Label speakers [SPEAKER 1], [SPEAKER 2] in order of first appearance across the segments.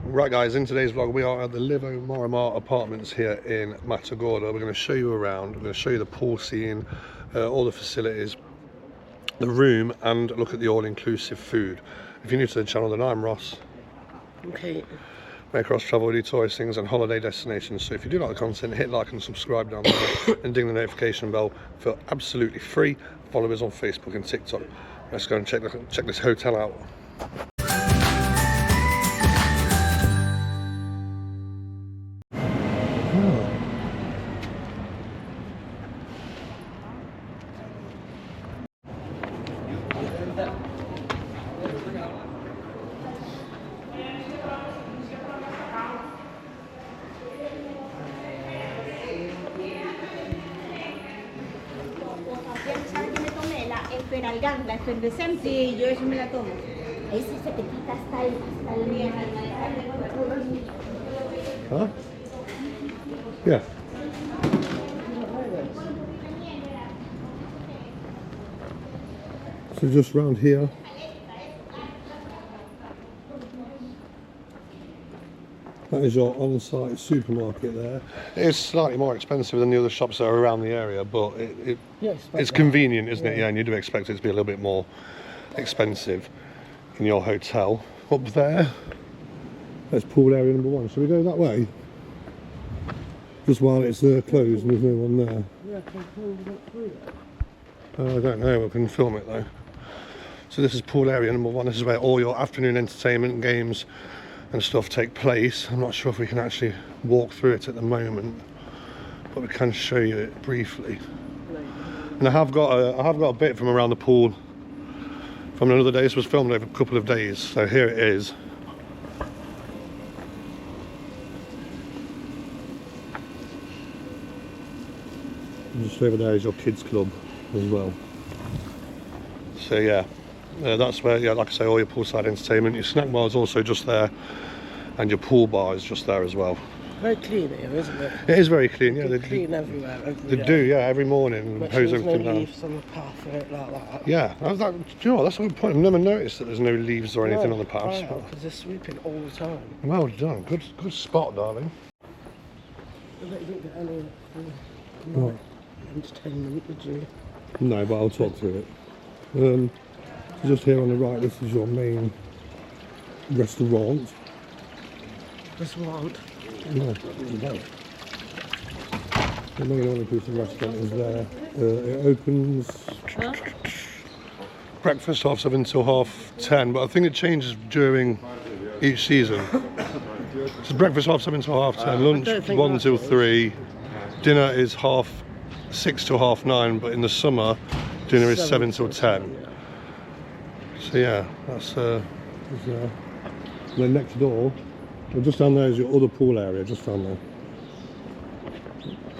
[SPEAKER 1] Right guys, in today's vlog we are at the Livvo Morromar Apartments here in Matagorda. We're going to show you around, we're going to show you the pool scene, all the facilities, the room, and look at the all-inclusive food. If you're new to the channel, then I'm Ross.
[SPEAKER 2] Okay.
[SPEAKER 1] Make Kross travel, do tourist things and holiday destinations. So if you do like the content, hit like and subscribe down there and ding the notification bell for absolutely free. Follow us on Facebook and TikTok. Let's go and check this hotel out.
[SPEAKER 3] La efervescente, sí, yo eso me la tomo.
[SPEAKER 4] Ese se te quita hasta el
[SPEAKER 1] Huh? Yeah. So just round here. That is your on-site supermarket there. It is slightly more expensive than the other shops that are around the area, but it's convenient, isn't it? Yeah, and you do expect it to be a little bit more expensive in your hotel. Up there, that's pool area number 1. Shall we go that way? Just while it's closed and there's no one there. I don't know, we can film it though. So this is pool area number 1. This is where all your afternoon entertainment, games and stuff take place. I'm not sure if we can actually walk through it at the moment, but we can show you it briefly. And I have got a bit from around the pool from another day. This was filmed over a couple of days, so here it is. And just over there is your kids club as well. So yeah. That's where, yeah, like I say, all your poolside entertainment. Your snack bar is also just there, and your pool bar is just there as well.
[SPEAKER 2] Very clean here, isn't it?
[SPEAKER 1] It is very clean, yeah.
[SPEAKER 2] They clean everywhere.
[SPEAKER 1] They do, yeah, every morning.
[SPEAKER 2] Make
[SPEAKER 1] Hose
[SPEAKER 2] sure there's
[SPEAKER 1] everything
[SPEAKER 2] no
[SPEAKER 1] down.
[SPEAKER 2] leaves on the path or it like that.
[SPEAKER 1] Yeah, do you know what, that's a good point. I've never noticed that there's no leaves or anything on the paths.
[SPEAKER 2] Because they're sweeping all the time.
[SPEAKER 1] Well done, good spot, darling.
[SPEAKER 2] I bet you didn't get any entertainment, did you?
[SPEAKER 1] No, but I'll talk through it. Just here on the right, this is your main restaurant.
[SPEAKER 2] Restaurant?
[SPEAKER 1] No, the main all-inclusive restaurant is there. It opens breakfast 7:30 till 10:30, but I think it changes during each season. So breakfast 7:30 till 10:30, lunch 1 till 3, dinner is 6:30 till 9:30, but in the summer dinner is 7 till 10. So yeah, that's and then next door, well, just down there is your other pool area, just down there.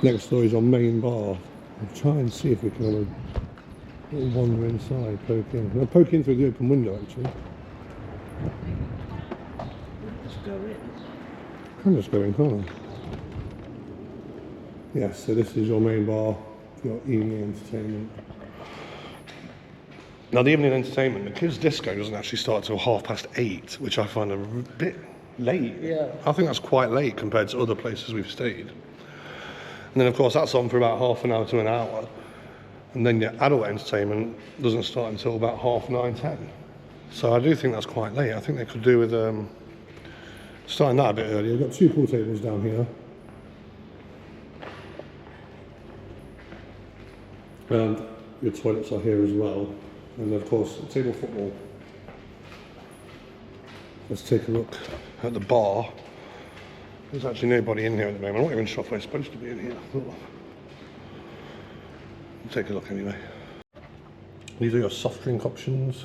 [SPEAKER 1] Next door is your main bar. I'll try and see if we can have a little wander inside, poke in. I'll poke in through the open window actually.
[SPEAKER 2] Just go in.
[SPEAKER 1] Can just go in, can't I? Yes, so this is your main bar, your evening entertainment. Now the evening entertainment, the kids' disco doesn't actually start till 8:30, which I find a bit late.
[SPEAKER 2] Yeah.
[SPEAKER 1] I think that's quite late compared to other places we've stayed. And then of course that's on for about half an hour to an hour. And then your adult entertainment doesn't start until about 9:30, 10. So I do think that's quite late. I think they could do with starting that a bit earlier. We've got 2 pool tables down here. And your toilets are here as well. And of course, table football. Let's take a look at the bar. There's actually nobody in here at the moment. I'm not even sure if we're supposed to be in here. We'll take a look anyway. These are your soft drink options.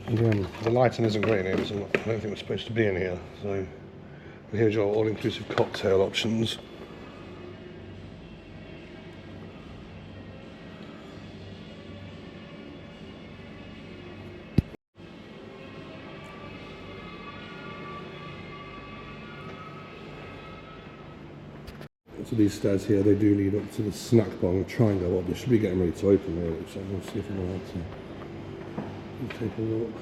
[SPEAKER 1] Again, the lighting isn't great in here, so I don't think we're supposed to be in here. So here's your all-inclusive cocktail options. So these stairs here, they do lead up to the snack bar. I'm going to try and go up. They should be getting ready to open really, so we'll see if I'm allowed to take a look.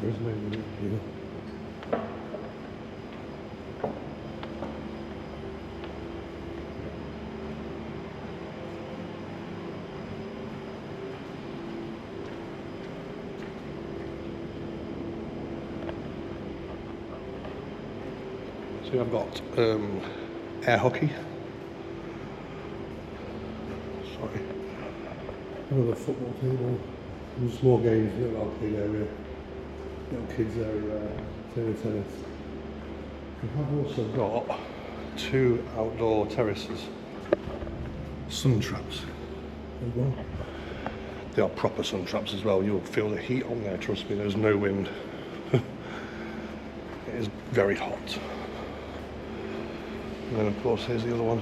[SPEAKER 1] There's no one up here. So I've got air hockey. Sorry. Another football table. Some small games, little arcade area. Little kids area, table tennis. We have also got 2 outdoor terraces. Sun traps as well. They are proper sun traps as well. You'll feel the heat on there, trust me, there's no wind. It is very hot. And then of course here's the other one.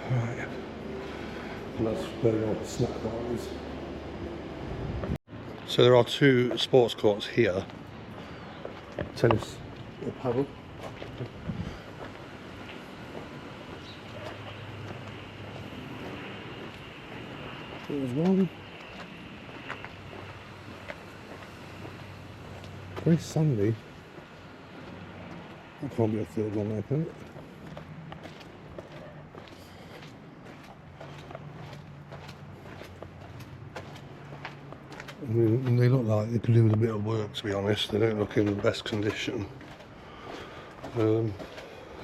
[SPEAKER 1] Right. And that's where your snack bar is. So there are 2 sports courts here. Tennis or paddle. There's one. Very sandy. That can't be a third one, I think. I mean, they look like they could do with a bit of work, to be honest. They don't look in the best condition.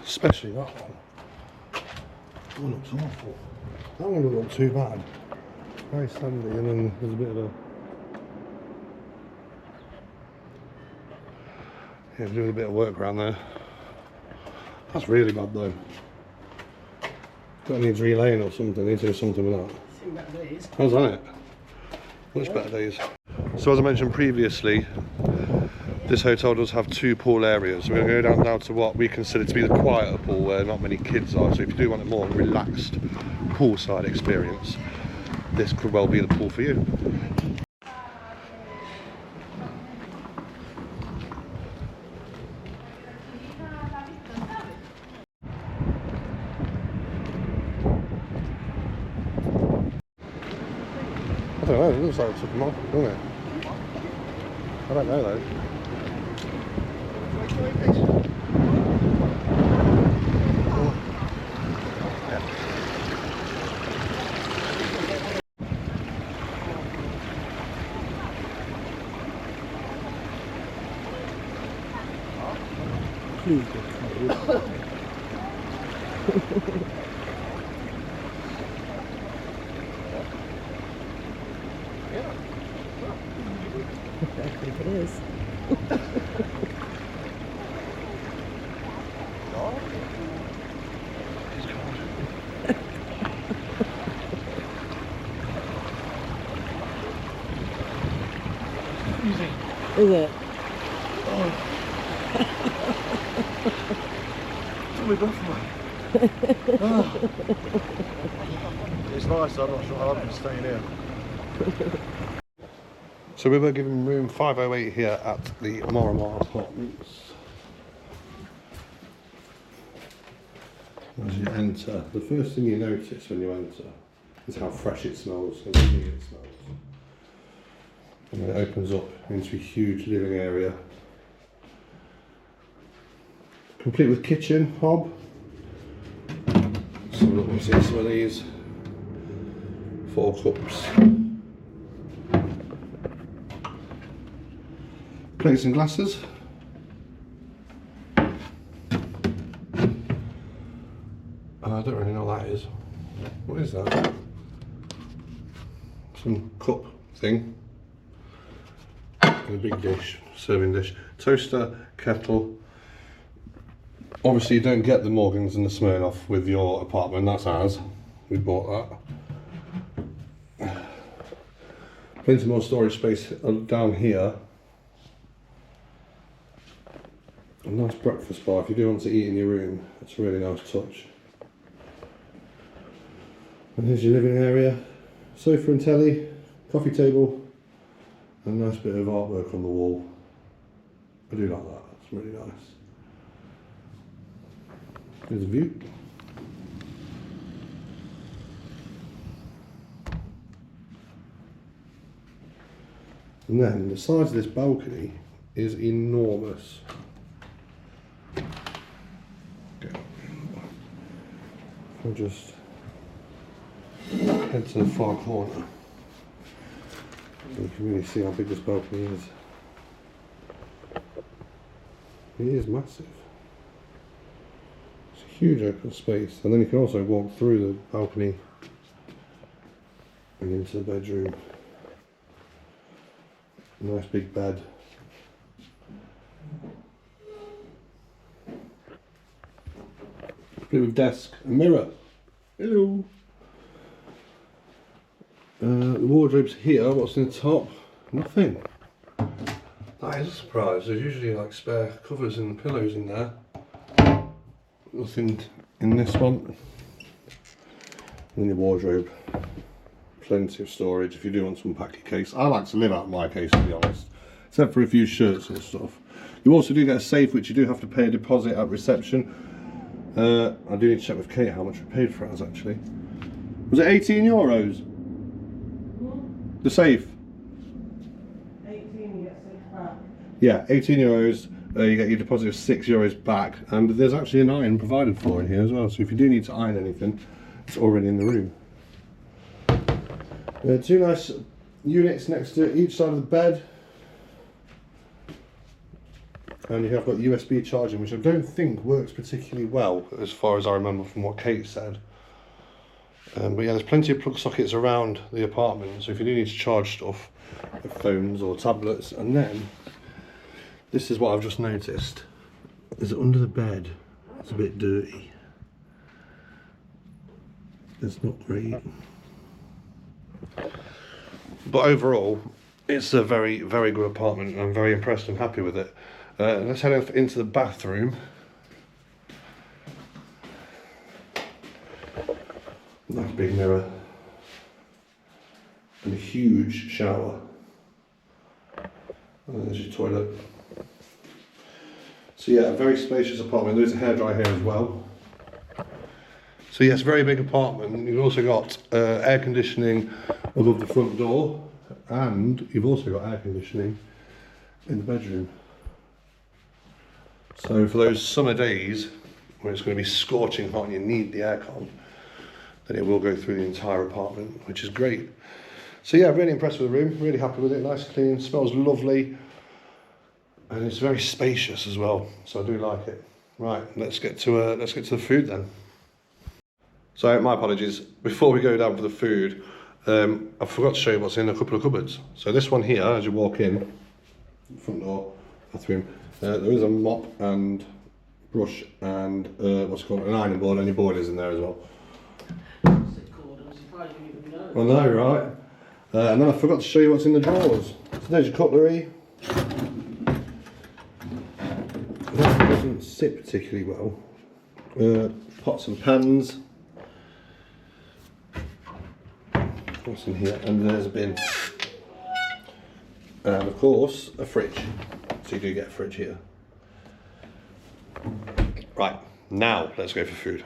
[SPEAKER 1] Especially that one. That one looks awful. That one doesn't look too bad. Very sandy, and then there's a bit of a... Yeah, doing a bit of work around there. That's really bad though. That needs relaying or something. Need to do something with that.
[SPEAKER 2] Seen better days.
[SPEAKER 1] How's that? Much better days. So as I mentioned previously, this hotel does have 2 pool areas. We're going to go down now to what we consider to be the quieter pool where not many kids are. So if you do want a more relaxed poolside experience, this could well be the pool for you. I don't know, it looks like it took them off, doesn't it? I don't know though. Please get covered.
[SPEAKER 2] I think it is. Is it?
[SPEAKER 1] Took me breath away. It's nice, I'm not sure I'll be staying here. So we were given room 508 here at the Morromar Apartments. As you enter, the first thing you notice when you enter is how fresh it smells, how clean it smells. And then it opens up into a huge living area, complete with kitchen, hob. So look, we've seen some of these. 4 cups. Plates and glasses. I don't really know what that is. What is that? Some cup thing. And a big dish, serving dish. Toaster, kettle. Obviously you don't get the Morgans and the Smirnoff with your apartment, that's ours. We bought that. Plenty more storage space down here. A nice breakfast bar if you do want to eat in your room. It's a really nice touch. And here's your living area, sofa and telly, coffee table, and a nice bit of artwork on the wall. I do like that, it's really nice. There's a view. And then the size of this balcony is enormous. Okay. I'll just head to the far corner. You can really see how big this balcony is. It is massive. It's a huge open space, and then you can also walk through the balcony and into the bedroom. Nice big bed. Complete with desk and mirror. Hello. The wardrobe's here. What's in the top? Nothing. That is a surprise. There's usually like spare covers and pillows in there. Nothing in this one. And the wardrobe. Plenty of storage if you do want to unpack your case. I like to live out my case, to be honest, except for a few shirts and stuff. You also do get a safe, which you do have to pay a deposit at reception. I do need to check with Kate how much we paid for ours actually. Was it €18? The safe?
[SPEAKER 2] 18, you get 6 back.
[SPEAKER 1] Yeah, €18. You get your deposit of €6 back, and there's actually an iron provided for in here as well. So if you do need to iron anything, it's already in the room. Two nice units next to each side of the bed, and you have got USB charging, which I don't think works particularly well as far as I remember from what Kate said. But yeah, there's plenty of plug sockets around the apartment, so if you do need to charge stuff, like phones or tablets. And then this is what I've just noticed, is that under the bed it's a bit dirty. It's not great. But overall, it's a very, very good apartment. I'm very impressed and happy with it. Let's head into the bathroom. Nice big mirror. And a huge shower. And there's your toilet. So yeah, a very spacious apartment. There's a hairdryer here as well. So yes, very big apartment. You've also got air conditioning above the front door, and you've also got air conditioning in the bedroom. So for those summer days when it's going to be scorching hot and you need the aircon, then it will go through the entire apartment, which is great. So yeah, really impressed with the room, really happy with it. Nice, clean, smells lovely, and it's very spacious as well. So I do like it. Right, let's get to the food then. So my apologies, before we go down for the food, I forgot to show you what's in a couple of cupboards. So this one here, as you walk in, front door, bathroom, there is a mop and brush and what's it called, an ironing board, and your board is in there as well.
[SPEAKER 2] I'm surprised you didn't know.
[SPEAKER 1] I know, right? And then I forgot to show you what's in the drawers. So there's your cutlery. That doesn't sit particularly well. Pots and pans. What's in here? And there's a bin. And of course, a fridge. So you do get a fridge here. Right, now let's go for food.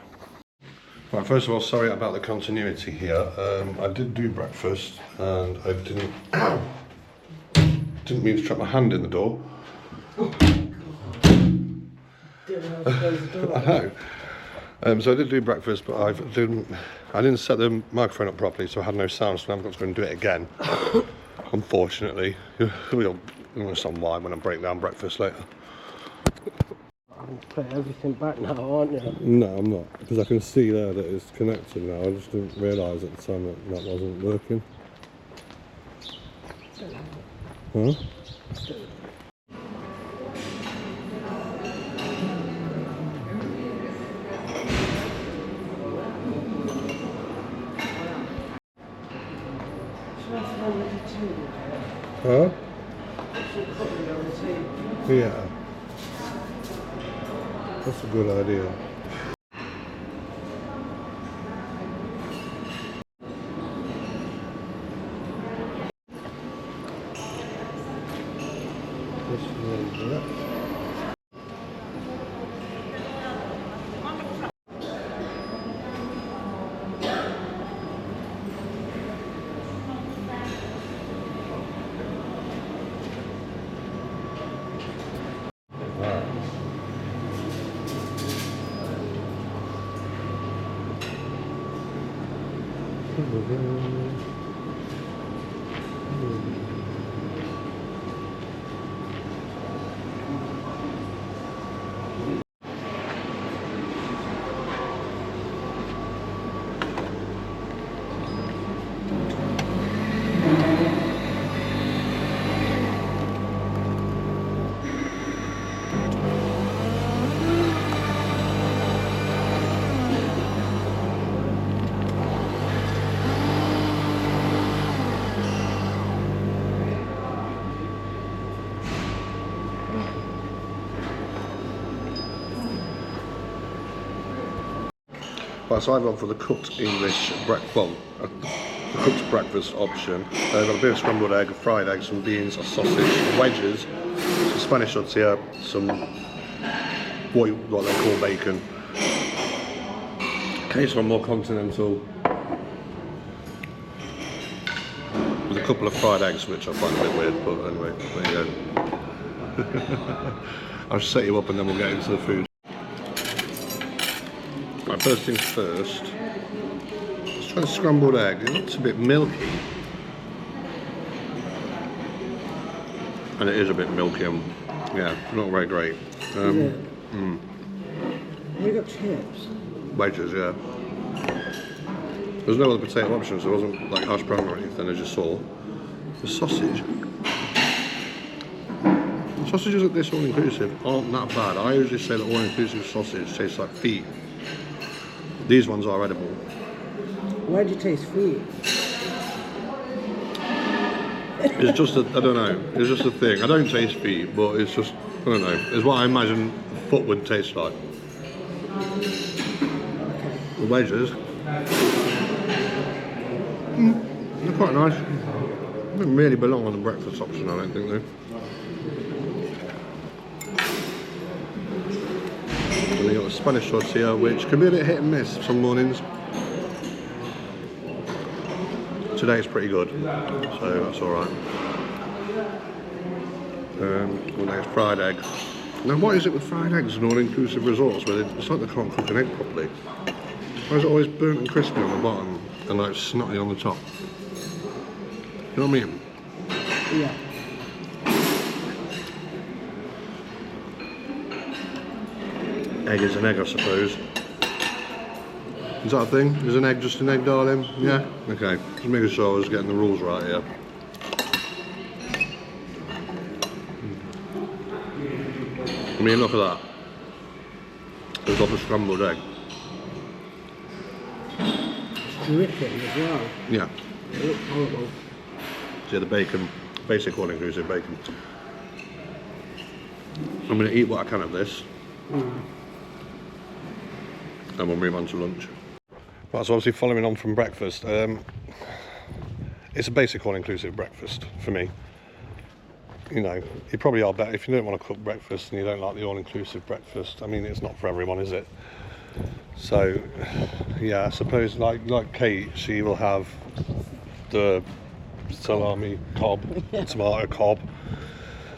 [SPEAKER 1] Right, first of all, sorry about the continuity here. I did do breakfast and I didn't mean to trap my hand in the door. I know. So I did do breakfast, but I didn't set the microphone up properly, so I had no sound, so now I've got to go and do it again. Unfortunately. You'll understand why when I break down breakfast later.
[SPEAKER 2] You'll put everything back now, aren't you?
[SPEAKER 1] No, I'm not, because I can see there that it's connected now. I just didn't realise at the time that that wasn't working. Huh? Huh? Yeah. That's a good idea. Right, so I've gone for the cooked English breakfast, well, the cooked breakfast option. I've got a bit of scrambled egg, fried egg, some beans, a sausage, wedges, some Spanish tortilla, some what they call bacon. Okay, so more continental with a couple of fried eggs, which I find a bit weird, but anyway, there you go. I'll set you up and then we'll get into the food. Right, first things first, let's try the scrambled egg. It looks a bit milky. And it is a bit milky, yeah, not very great.
[SPEAKER 2] We got chips.
[SPEAKER 1] Wedges, yeah. There's no other potato options, there wasn't like hash brown or anything, I just saw. The sausage. The sausages at this all-inclusive aren't that bad. I usually say that all-inclusive sausage tastes like feet. These ones are edible.
[SPEAKER 2] Why do you taste feet?
[SPEAKER 1] It's just, I don't know, it's just a thing. I don't taste feet, but it's just, I don't know, it's what I imagine a foot would taste like. The wedges, they're quite nice. They don't really belong on the breakfast option, I don't think though. And you got the Spanish tortilla, which can be a bit hit and miss some mornings. Today it's pretty good, so that's alright. Well, next, fried egg. Now what is it with fried eggs and all-inclusive resorts where it's like they can't cook an egg properly? Why is it always burnt and crispy on the bottom and like snotty on the top? You know what I mean?
[SPEAKER 2] Yeah.
[SPEAKER 1] Egg is an egg, I suppose. Is that a thing? Is an egg just an egg, darling? Yeah? Okay. Just making sure I was getting the rules right here. I mean, look at that. There's like a scrambled egg.
[SPEAKER 2] It's dripping as well.
[SPEAKER 1] Yeah.
[SPEAKER 2] It looks horrible.
[SPEAKER 1] See the bacon, basic all-inclusive bacon. I'm going to eat what I can of this. And we'll move on to lunch. Right, so obviously following on from breakfast, it's a basic all-inclusive breakfast for me. You know, you probably are better if you don't want to cook breakfast and you don't like the all-inclusive breakfast. I mean, it's not for everyone, is it? So, yeah, I suppose like Kate, she will have the salami cob, tomato cob.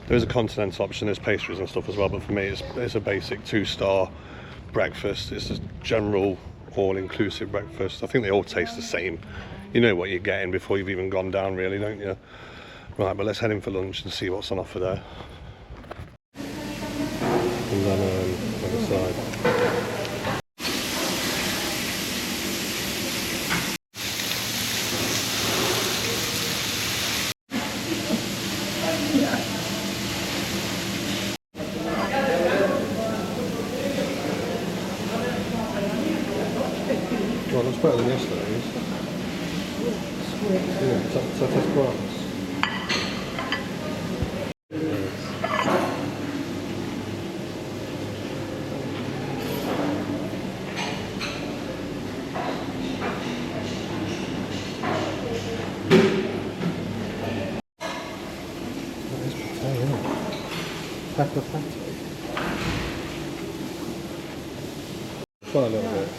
[SPEAKER 1] There is a continental option, there's pastries and stuff as well, but for me it's a basic 2-star breakfast. It's a general all-inclusive breakfast. I think they all taste the same. You know what you're getting before you've even gone down, really, don't you? Right, but let's head in for lunch and see what's on offer there. And then other side. Well, that's better than yesterday's. Yeah, that's Kross.
[SPEAKER 2] pepper patty.
[SPEAKER 1] Try a little bit.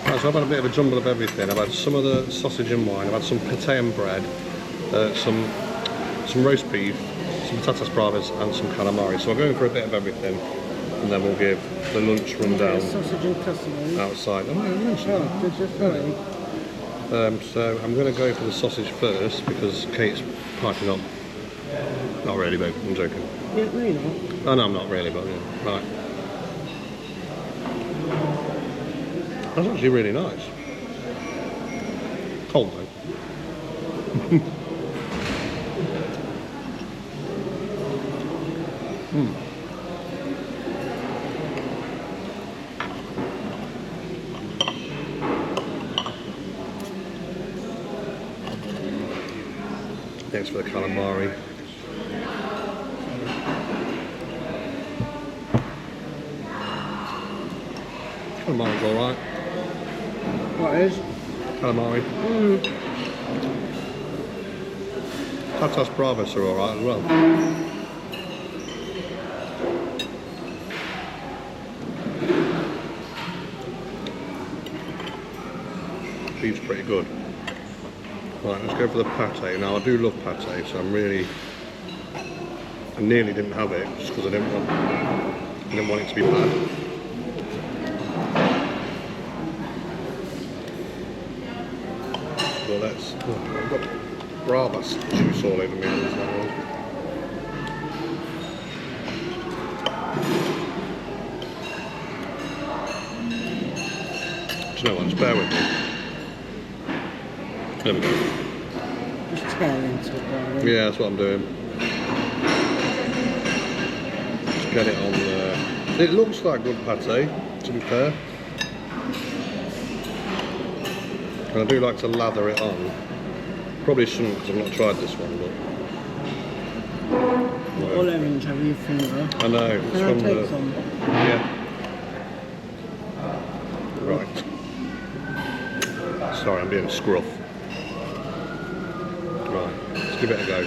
[SPEAKER 1] Right, so I've had a bit of a jumble of everything. I've had some of the sausage and wine, I've had some pate and bread, some roast beef, some patatas bravas and some calamari. So we're going for a bit of everything and then we'll give the lunch rundown
[SPEAKER 2] Sausage and custard.
[SPEAKER 1] outside. Oh, I mentioned that. So I'm going to go for the sausage first because Kate's piping up. Not really, babe, I'm joking.
[SPEAKER 2] Yeah, no, you're not.
[SPEAKER 1] Oh no, I'm not really, but yeah. Right. That's actually really nice. Cold though. Thanks for the calamari. Calamari's alright.
[SPEAKER 2] What is?
[SPEAKER 1] Calamari. Patatas bravas are alright as well. Beef's pretty good. Right, let's go for the pate. Now I do love pate, so I nearly didn't have it just because I didn't want it to be bad. Well, let's. I've got bravas juice all over me. Do you know what? Just bear with me. There we go.
[SPEAKER 2] Just tear into it, darling.
[SPEAKER 1] Yeah, that's what I'm doing. Just get it on there. It looks like good pate, to be fair. And I do like to lather it on. Probably shouldn't because I've not tried this one, but...
[SPEAKER 2] What orange have you finger?
[SPEAKER 1] I know, it's
[SPEAKER 2] Can I
[SPEAKER 1] from
[SPEAKER 2] take
[SPEAKER 1] the...
[SPEAKER 2] some?
[SPEAKER 1] Yeah. Right. Sorry, I'm being a scruff. Right, let's give it a go.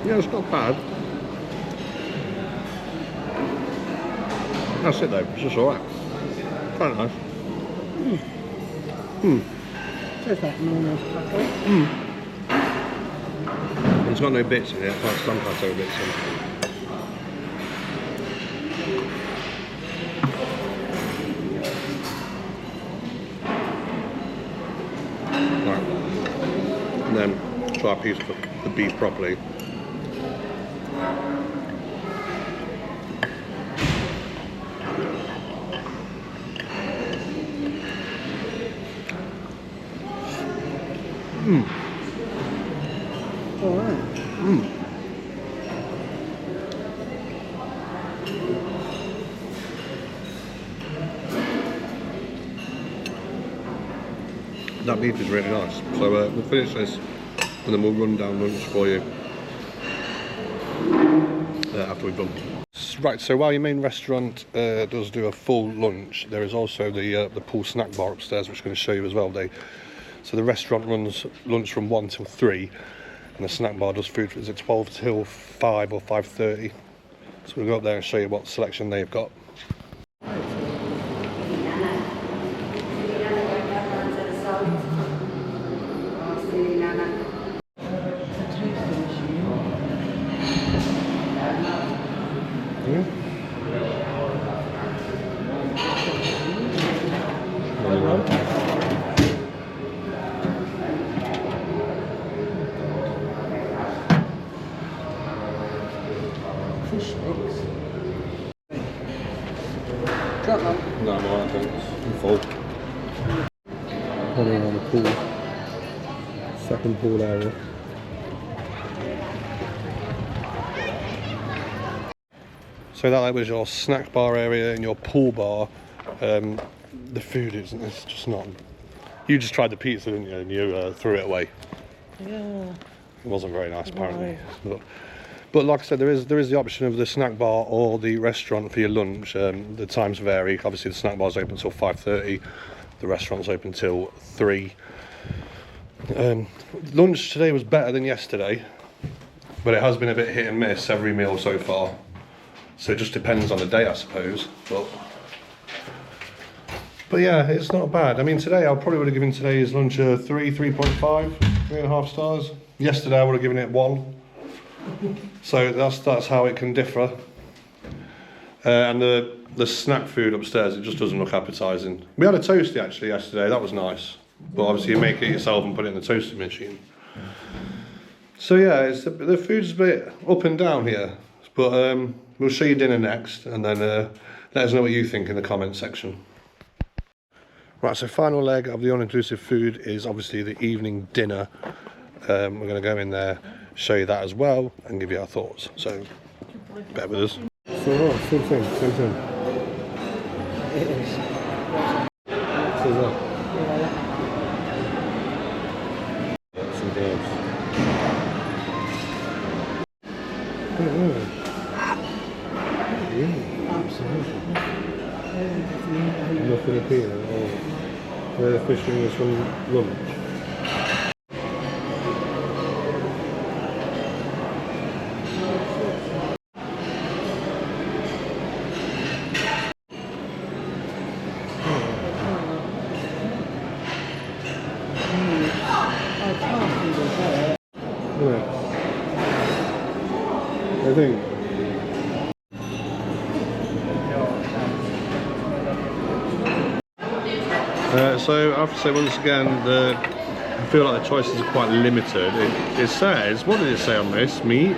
[SPEAKER 1] Yeah, it's not bad. That's it though, it's just alright. Quite nice.
[SPEAKER 2] Tastes like normal pate.
[SPEAKER 1] It's got no bits in it, it's like some pate bits in it. Right. And then try a piece of the beef properly.
[SPEAKER 2] Alright.
[SPEAKER 1] That beef is really nice. So we'll finish this and then we'll run down lunch for you after we've done. Right, so while your main restaurant does do a full lunch, there is also the pool snack bar upstairs, which I'm going to show you as well. So the restaurant runs lunch from 1 till 3, and the snack bar does food, is it 12 till 5 or 5:30? So we'll go up there and show you what selection they've got. No, I'm alright, thanks. I'm full. Coming on the pool. Second pool area. So that was your snack bar area and your pool bar. The food it's just not. You just tried the pizza, didn't you? And you threw it away.
[SPEAKER 2] Yeah.
[SPEAKER 1] It wasn't very nice, apparently. But But like I said, there is the option of the snack bar or the restaurant for your lunch. The times vary. Obviously, the snack bar's open till 5:30. The restaurant's open till 3. Lunch today was better than yesterday, but it has been a bit hit and miss every meal so far. So it just depends on the day, I suppose. But yeah, it's not bad. I mean, today I probably would have given today's lunch a 3.5, 3.5 stars. Yesterday I would have given it 1. So that's how it can differ. And the snack food upstairs, it just doesn't look appetising. We had a toasty actually yesterday, that was nice. But obviously you make it yourself and put it in the toasting machine. So yeah, the food's a bit up and down here. But we'll show you dinner next, and then let us know what you think in the comment section. Right, so final leg of the all-inclusive food is obviously the evening dinner. We're going to go in there, show you that as well, and give you our thoughts. So, bear with us. So, same thing.
[SPEAKER 2] It is.
[SPEAKER 1] What's that?
[SPEAKER 2] Some birds. Absolutely.
[SPEAKER 1] No Filipino, or where the fishing was from lunch. I think. So I have to say once again, I feel like the choices are quite limited. It says, what did it say on this? Meat?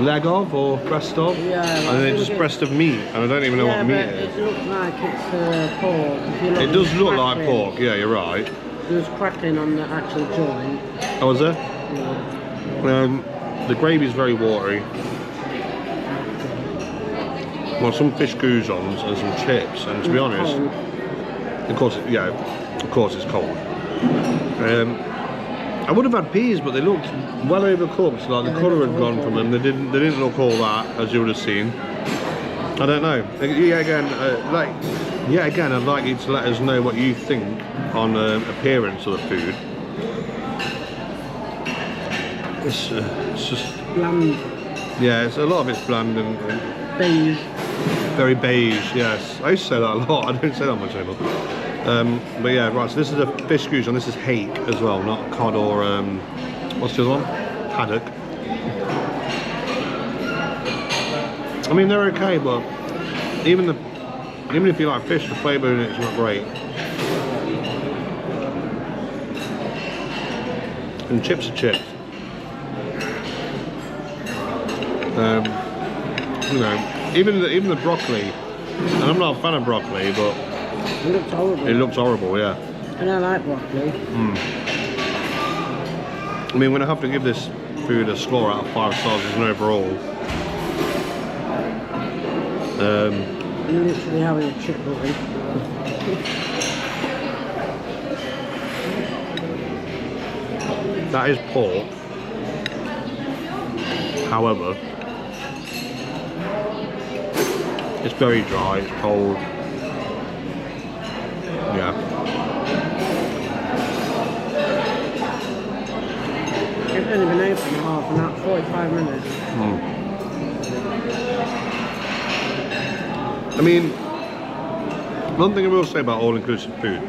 [SPEAKER 1] Leg of or breast of?
[SPEAKER 2] Yeah.
[SPEAKER 1] And then it's just breast of meat, and I don't even know what meat it is.
[SPEAKER 2] It looks like it's pork.
[SPEAKER 1] It does look like pork, yeah, you're right.
[SPEAKER 2] There's crackling on the actual joint.
[SPEAKER 1] Oh, is there?
[SPEAKER 2] Yeah.
[SPEAKER 1] The gravy's very watery. Well, some fish goujons and some chips, and to be honest, of course it's cold. I would have had peas, but they looked well overcooked. Like the colour had gone from them. They didn't look all that, as you would have seen. I don't know. Yet again, I'd like you to let us know what you think on appearance of the food. It's just
[SPEAKER 2] Bland.
[SPEAKER 1] yeah. It's a lot of it's bland and
[SPEAKER 2] Beige.
[SPEAKER 1] very beige. Yes, I used to say that a lot. I don't say that much anymore. But yeah, right. So this is a fish goujon. This is hake as well, not cod or what's the other one? Haddock. I mean, they're okay, but even if you like fish, the flavour in it's not great. And chips are chips. You know, even the broccoli, and I'm not a fan of broccoli, but
[SPEAKER 2] It looks horrible.
[SPEAKER 1] it looks horrible, yeah.
[SPEAKER 2] And I like broccoli.
[SPEAKER 1] I mean, when I have to give this food a score out of 5 stars as an overall,
[SPEAKER 2] I'm literally having a chip bucket.
[SPEAKER 1] that is pork. However, it's very dry, it's cold. Yeah.
[SPEAKER 2] It's only been open half an hour, 45 minutes.
[SPEAKER 1] I mean, one thing I will say about all-inclusive food,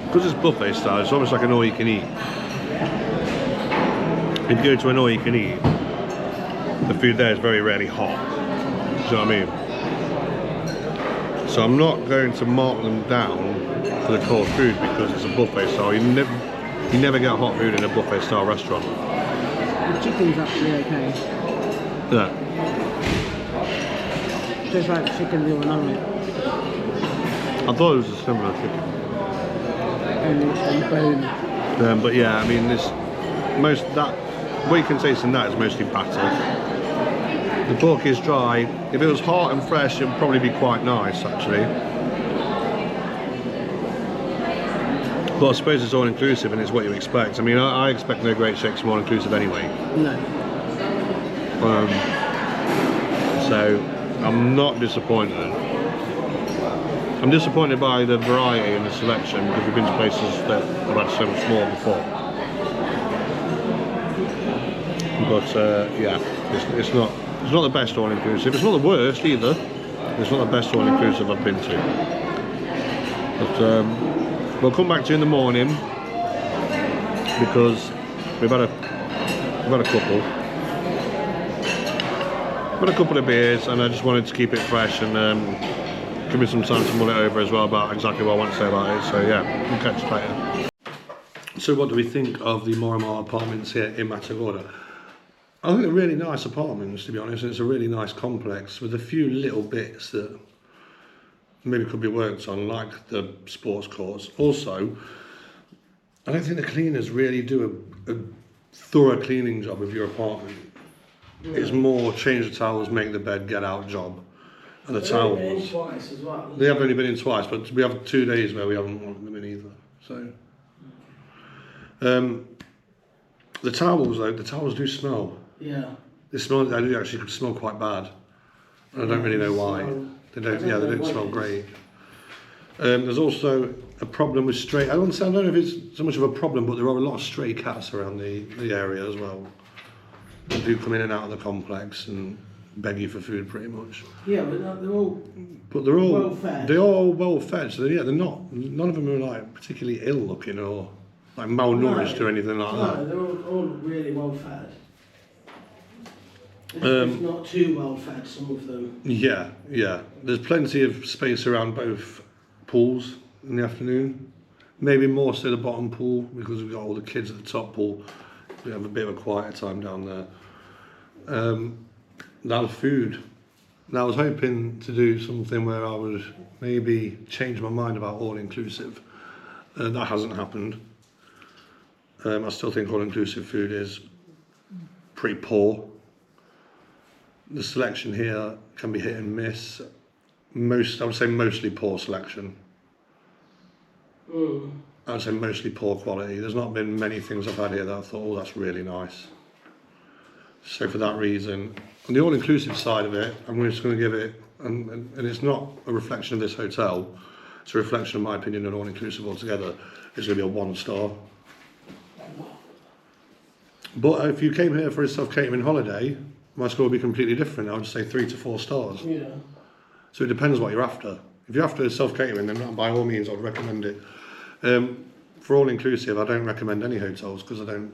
[SPEAKER 1] because it's buffet style, it's almost like an all-you-can-eat. If you go to an all-you-can-eat, the food there is very rarely hot. Do you know what I mean? So I'm not going to mark them down for the cold food because it's a buffet style. You never get hot food in a buffet style restaurant.
[SPEAKER 2] The chicken's actually okay.
[SPEAKER 1] Yeah.
[SPEAKER 2] Just like chicken the other night.
[SPEAKER 1] I thought it was a similar chicken.
[SPEAKER 2] And it's on bone.
[SPEAKER 1] But yeah, I mean, what you can taste in that is mostly batter. The pork is dry. If it was hot and fresh, it would probably be quite nice, actually. But I suppose it's all inclusive and it's what you expect. I mean, I expect no great shakes from all inclusive anyway.
[SPEAKER 2] No.
[SPEAKER 1] So I'm not disappointed. I'm disappointed by the variety and the selection because we've been to places that have had so much more before. But yeah, it's not the best all-inclusive. It's not the worst either. It's not the best all-inclusive I've been to. But we'll come back to you in the morning because we've had a couple of beers, and I just wanted to keep it fresh and give me some time to mull it over as well about exactly what I want to say about it. So yeah, we'll catch you later. So what do we think of the Morromar Apartments here in Matagorda? I think they're really nice apartments, to be honest, and it's a really nice complex with a few little bits that maybe could be worked on, like the sports courts. Also, I don't think the cleaners really do a thorough cleaning job of your apartment. It's more change the towels, make the bed, get out job. And the towels.
[SPEAKER 2] They've been in twice as well.
[SPEAKER 1] They have only been in twice, but we have 2 days where we haven't wanted them in either. So, the towels though, the towels do smell.
[SPEAKER 2] Yeah.
[SPEAKER 1] They smell. They do actually smell quite bad. And I don't really know why. They don't. Yeah, they don't smell great. There's also a problem with stray. I don't know if it's so much of a problem, but there are a lot of stray cats around the area as well. They do come in and out of the complex and beg you for food, pretty much.
[SPEAKER 2] Yeah, but they're all.
[SPEAKER 1] But they're all
[SPEAKER 2] well fed.
[SPEAKER 1] They are all well fed. So yeah, they're not. None of them are like particularly ill looking or like malnourished or anything like that.
[SPEAKER 2] No, they're all really well fed. It's not too well fed, some of them.
[SPEAKER 1] Yeah, yeah. There's plenty of space around both pools in the afternoon. Maybe more so the bottom pool because we've got all the kids at the top pool. We have a bit of a quieter time down there. Now food. Now I was hoping to do something where I would maybe change my mind about all-inclusive. That hasn't happened. I still think all-inclusive food is pretty poor. The selection here can be hit and miss. I would say mostly poor selection. I would say mostly poor quality. There's not been many things I've had here that I thought, oh, that's really nice. So for that reason, on the all-inclusive side of it, I'm just going to give it, and it's not a reflection of this hotel, it's a reflection of my opinion on all-inclusive altogether, it's going to be a 1 star. But if you came here for a self-catering holiday, my score would be completely different. I would say 3 to 4 stars.
[SPEAKER 2] Yeah.
[SPEAKER 1] So it depends what you're after. If you're after self-catering, then by all means I'd recommend it. For all-inclusive, I don't recommend any hotels because I don't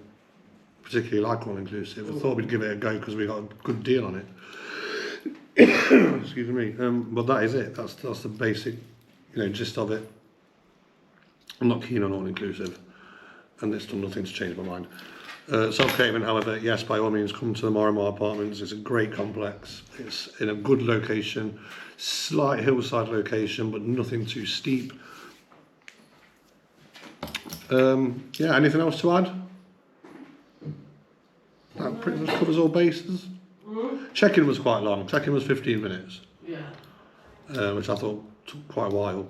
[SPEAKER 1] particularly like all-inclusive. I thought we'd give it a go because we got a good deal on it. Excuse me. But that is it. That's the basic, gist of it. I'm not keen on all-inclusive, and it's done nothing to change my mind. Self-catering, however, yes, by all means, come to the Morromar Apartments. It's a great complex. It's in a good location, slight hillside location, but nothing too steep. Yeah, anything else to add? That pretty much covers all bases. Check-in was quite long. Check-in was 15 minutes.
[SPEAKER 2] Yeah.
[SPEAKER 1] Which I thought took quite a while.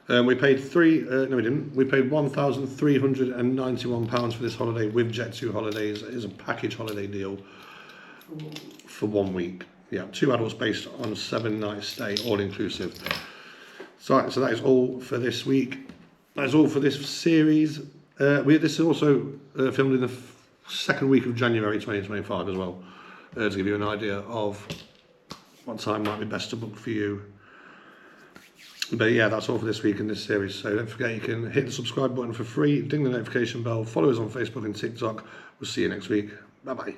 [SPEAKER 1] We paid no we didn't. We paid £1,391 for this holiday with Jet2 Holidays. It is a package holiday deal for 1 week. Yeah, 2 adults based on 7 nights stay, all inclusive. So that is all for this week. That is all for this series. This is also filmed in the second week of January 2025 as well, to give you an idea of what time might be best to book for you. But yeah, that's all for this week in this series. So don't forget you can hit the subscribe button for free, ding the notification bell, follow us on Facebook and TikTok. We'll see you next week. Bye bye.